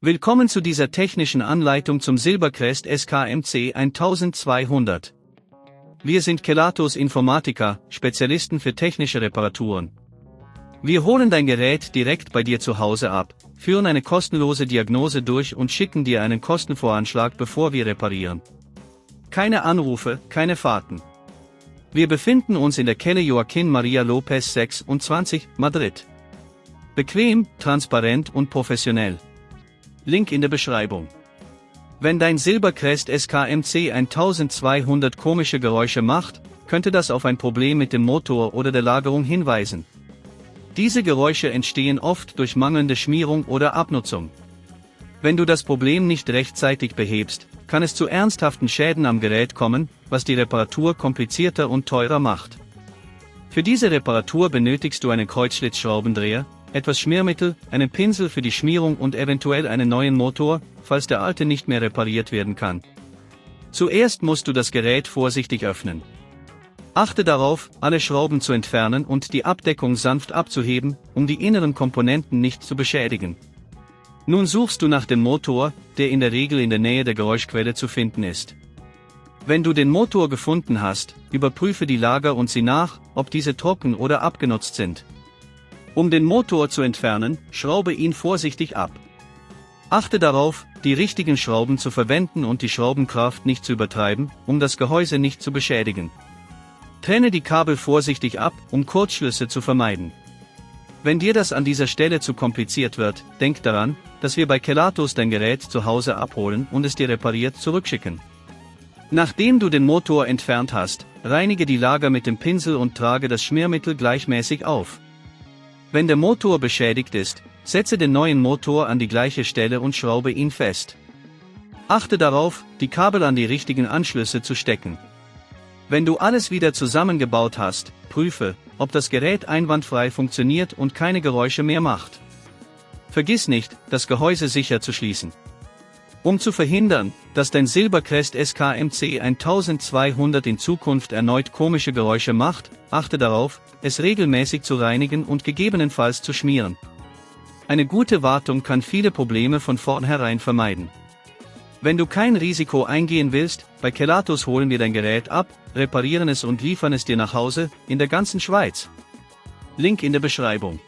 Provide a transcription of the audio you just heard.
Willkommen zu dieser technischen Anleitung zum Silbercrest SKMC 1200. Wir sind Kelatos Informática, Spezialisten für technische Reparaturen. Wir holen dein Gerät direkt bei dir zu Hause ab, führen eine kostenlose Diagnose durch und schicken dir einen Kostenvoranschlag, bevor wir reparieren. Keine Anrufe, keine Fahrten. Wir befinden uns in der Calle Joaquín María López 26, Madrid. Bequem, transparent und professionell. Link in der Beschreibung. Wenn dein Silbercrest SKMC 1200 komische Geräusche macht, könnte das auf ein Problem mit dem Motor oder der Lagerung hinweisen. Diese Geräusche entstehen oft durch mangelnde Schmierung oder Abnutzung. Wenn du das Problem nicht rechtzeitig behebst, kann es zu ernsthaften Schäden am Gerät kommen, was die Reparatur komplizierter und teurer macht. Für diese Reparatur benötigst du einen Kreuzschlitzschraubendreher, etwas Schmiermittel, einen Pinsel für die Schmierung und eventuell einen neuen Motor, falls der alte nicht mehr repariert werden kann. Zuerst musst du das Gerät vorsichtig öffnen. Achte darauf, alle Schrauben zu entfernen und die Abdeckung sanft abzuheben, um die inneren Komponenten nicht zu beschädigen. Nun suchst du nach dem Motor, der in der Regel in der Nähe der Geräuschquelle zu finden ist. Wenn du den Motor gefunden hast, überprüfe die Lager und sieh nach, ob diese trocken oder abgenutzt sind. Um den Motor zu entfernen, schraube ihn vorsichtig ab. Achte darauf, die richtigen Schrauben zu verwenden und die Schraubenkraft nicht zu übertreiben, um das Gehäuse nicht zu beschädigen. Trenne die Kabel vorsichtig ab, um Kurzschlüsse zu vermeiden. Wenn dir das an dieser Stelle zu kompliziert wird, denk daran, dass wir bei Kelatos dein Gerät zu Hause abholen und es dir repariert zurückschicken. Nachdem du den Motor entfernt hast, reinige die Lager mit dem Pinsel und trage das Schmiermittel gleichmäßig auf. Wenn der Motor beschädigt ist, setze den neuen Motor an die gleiche Stelle und schraube ihn fest. Achte darauf, die Kabel an die richtigen Anschlüsse zu stecken. Wenn du alles wieder zusammengebaut hast, prüfe, ob das Gerät einwandfrei funktioniert und keine Geräusche mehr macht. Vergiss nicht, das Gehäuse sicher zu schließen. Um zu verhindern, dass dein Silbercrest SKMC 1200 in Zukunft erneut komische Geräusche macht, achte darauf, es regelmäßig zu reinigen und gegebenenfalls zu schmieren. Eine gute Wartung kann viele Probleme von vornherein vermeiden. Wenn du kein Risiko eingehen willst, bei Kelatos holen wir dein Gerät ab, reparieren es und liefern es dir nach Hause, in der ganzen Schweiz. Link in der Beschreibung.